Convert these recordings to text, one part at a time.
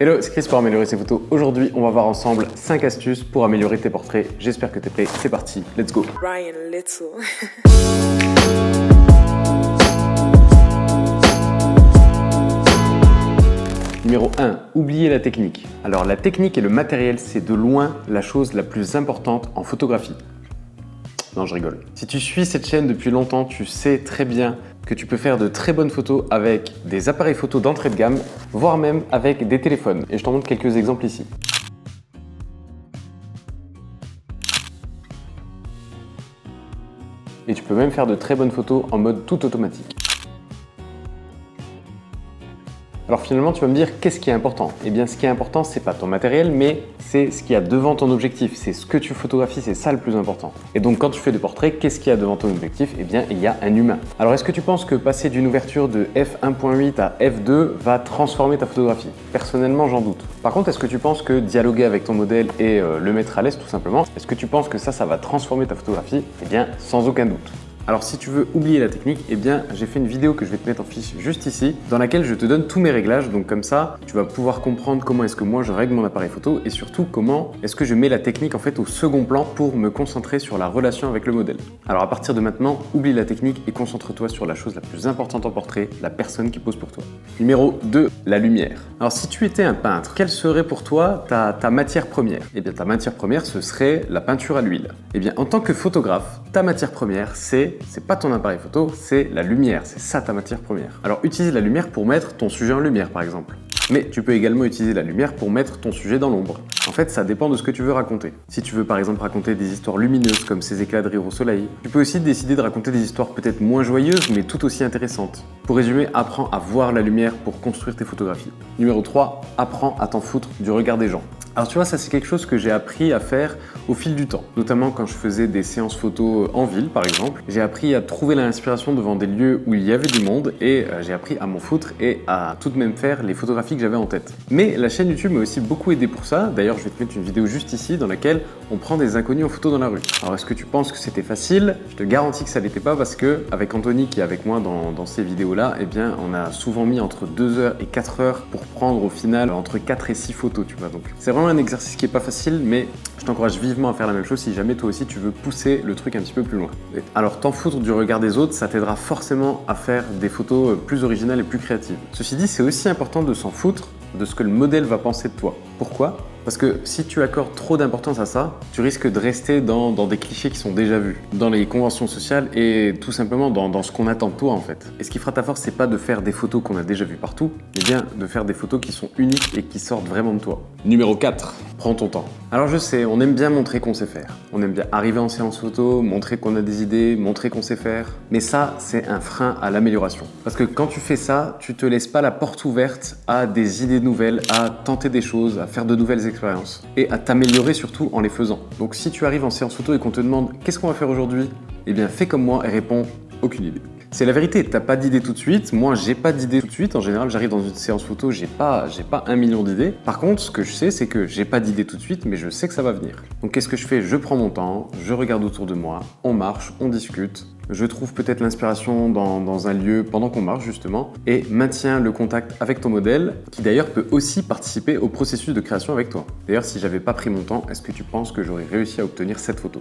Hello, c'est Chris pour améliorer ses photos. Aujourd'hui, on va voir ensemble 5 astuces pour améliorer tes portraits. J'espère que t'es prêt. C'est parti, let's go. Ryan Little. Numéro 1, oubliez la technique. Alors la technique et le matériel, c'est de loin la chose la plus importante en photographie. Non, je rigole. Si tu suis cette chaîne depuis longtemps, tu sais très bien que tu peux faire de très bonnes photos avec des appareils photo d'entrée de gamme, voire même avec des téléphones. Et je t'en montre quelques exemples ici. Et tu peux même faire de très bonnes photos en mode tout automatique. Alors finalement, tu vas me dire, qu'est-ce qui est important? Eh bien, ce qui est important, c'est pas ton matériel, mais c'est ce qu'il y a devant ton objectif. C'est ce que tu photographies, c'est ça le plus important. Et donc, quand tu fais des portraits, qu'est-ce qu'il y a devant ton objectif? Eh bien, il y a un humain. Alors, est-ce que tu penses que passer d'une ouverture de f1.8 à f2 va transformer ta photographie? Personnellement, j'en doute. Par contre, est-ce que tu penses que dialoguer avec ton modèle et le mettre à l'aise, tout simplement, est-ce que tu penses que ça va transformer ta photographie? Eh bien, sans aucun doute. Alors si tu veux oublier la technique, eh bien j'ai fait une vidéo que je vais te mettre en fiche juste ici, dans laquelle je te donne tous mes réglages, donc comme ça, tu vas pouvoir comprendre comment est-ce que moi je règle mon appareil photo et surtout comment est-ce que je mets la technique en fait au second plan pour me concentrer sur la relation avec le modèle. Alors à partir de maintenant, oublie la technique et concentre-toi sur la chose la plus importante en portrait, la personne qui pose pour toi. Numéro 2, la lumière. Alors si tu étais un peintre, quelle serait pour toi ta matière première? Eh bien ta matière première, ce serait la peinture à l'huile. Eh bien en tant que photographe, ta matière première, c'est pas ton appareil photo, c'est la lumière, c'est ça ta matière première. Alors utilise la lumière pour mettre ton sujet en lumière par exemple. Mais tu peux également utiliser la lumière pour mettre ton sujet dans l'ombre. En fait, ça dépend de ce que tu veux raconter. Si tu veux par exemple raconter des histoires lumineuses comme ces éclats de rire au soleil, tu peux aussi décider de raconter des histoires peut-être moins joyeuses mais tout aussi intéressantes. Pour résumer, apprends à voir la lumière pour construire tes photographies. Numéro 3, apprends à t'en foutre du regard des gens. Alors tu vois, ça c'est quelque chose que j'ai appris à faire au fil du temps, notamment quand je faisais des séances photos en ville par exemple. J'ai appris à trouver l'inspiration devant des lieux où il y avait du monde et j'ai appris à m'en foutre et à tout de même faire les photographies que j'avais en tête. Mais la chaîne YouTube m'a aussi beaucoup aidé pour ça. D'ailleurs, je vais te mettre une vidéo juste ici dans laquelle on prend des inconnus en photo dans la rue. Alors est-ce que tu penses que c'était facile? Je te garantis que ça l'était pas parce que avec Anthony qui est avec moi dans ces vidéos-là, eh bien on a souvent mis entre 2 heures et 4 heures pour prendre au final entre 4 et 6 photos, tu vois. Donc c'est vraiment un exercice qui est pas facile, mais je t'encourage vivement à faire la même chose si jamais toi aussi tu veux pousser le truc un petit peu plus loin. Alors t'en foutre du regard des autres, ça t'aidera forcément à faire des photos plus originales et plus créatives. Ceci dit, c'est aussi important de s'en foutre de ce que le modèle va penser de toi. Pourquoi ? Parce que si tu accordes trop d'importance à ça, tu risques de rester dans des clichés qui sont déjà vus, dans les conventions sociales et tout simplement dans ce qu'on attend de toi en fait. Et ce qui fera ta force, c'est pas de faire des photos qu'on a déjà vues partout, mais bien de faire des photos qui sont uniques et qui sortent vraiment de toi. Numéro 4, prends ton temps. Alors je sais, on aime bien montrer qu'on sait faire. On aime bien arriver en séance photo, montrer qu'on a des idées, montrer qu'on sait faire. Mais ça, c'est un frein à l'amélioration. Parce que quand tu fais ça, tu te laisses pas la porte ouverte à des idées nouvelles, à tenter des choses, à faire de nouvelles expériences et à t'améliorer surtout en les faisant. Donc si tu arrives en séance photo et qu'on te demande qu'est-ce qu'on va faire aujourd'hui, eh bien fais comme moi et réponds aucune idée. C'est la vérité, t'as pas d'idée tout de suite, moi j'ai pas d'idée tout de suite, en général j'arrive dans une séance photo, j'ai pas 1 million d'idées. Par contre ce que je sais c'est que j'ai pas d'idée tout de suite mais je sais que ça va venir. Donc qu'est-ce que je fais? Je prends mon temps, je regarde autour de moi, on marche, on discute, je trouve peut-être l'inspiration dans un lieu pendant qu'on marche justement et maintiens le contact avec ton modèle qui d'ailleurs peut aussi participer au processus de création avec toi. D'ailleurs si j'avais pas pris mon temps, est-ce que tu penses que j'aurais réussi à obtenir cette photo?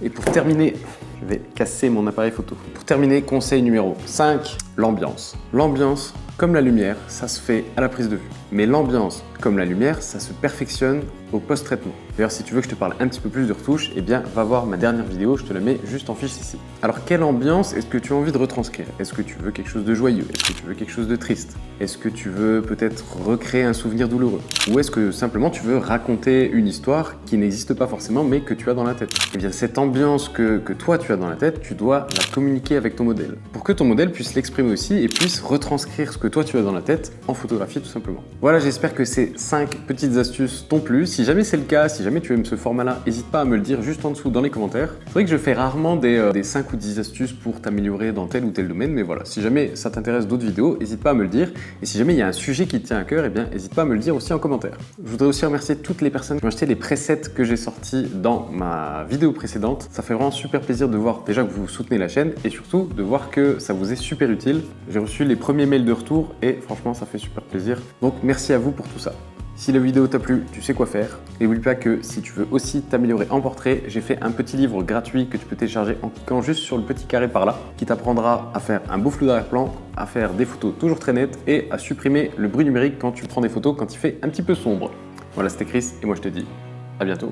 Et pour terminer, je vais casser mon appareil photo. Pour terminer, conseil numéro 5, l'ambiance. L'ambiance, comme la lumière, ça se fait à la prise de vue. Mais l'ambiance, comme la lumière, ça se perfectionne au post-traitement. D'ailleurs, si tu veux que je te parle un petit peu plus de retouches, eh bien, va voir ma dernière vidéo, je te la mets juste en fiche ici. Alors, quelle ambiance est-ce que tu as envie de retranscrire? Est-ce que tu veux quelque chose de joyeux? Est-ce que tu veux quelque chose de triste? Est-ce que tu veux peut-être recréer un souvenir douloureux? Ou est-ce que simplement tu veux raconter une histoire qui n'existe pas forcément, mais que tu as dans la tête? Eh bien, cette ambiance que toi tu as dans la tête, tu dois la communiquer avec ton modèle. Pour que ton modèle puisse l'exprimer aussi et puisse retranscrire ce que toi tu as dans la tête en photographie tout simplement. Voilà, j'espère que ces 5 petites astuces t'ont plu. Si jamais c'est le cas, si jamais tu aimes ce format-là, n'hésite pas à me le dire juste en dessous dans les commentaires. C'est vrai que je fais rarement des 5 ou 10 astuces pour t'améliorer dans tel ou tel domaine, mais voilà, si jamais ça t'intéresse d'autres vidéos, n'hésite pas à me le dire. Et si jamais il y a un sujet qui te tient à cœur, eh bien n'hésite pas à me le dire aussi en commentaire. Je voudrais aussi remercier toutes les personnes qui ont acheté les presets que j'ai sortis dans ma vidéo précédente. Ça fait vraiment super plaisir de voir déjà que vous soutenez la chaîne et surtout de voir que ça vous est super utile. J'ai reçu les premiers mails de retour et franchement ça fait super plaisir. Donc merci à vous pour tout ça. Si la vidéo t'a plu, tu sais quoi faire. N'oublie pas que si tu veux aussi t'améliorer en portrait, j'ai fait un petit livre gratuit que tu peux télécharger en cliquant juste sur le petit carré par là, qui t'apprendra à faire un beau flou d'arrière-plan, à faire des photos toujours très nettes et à supprimer le bruit numérique quand tu prends des photos quand il fait un petit peu sombre. Voilà, c'était Chris et moi je te dis à bientôt.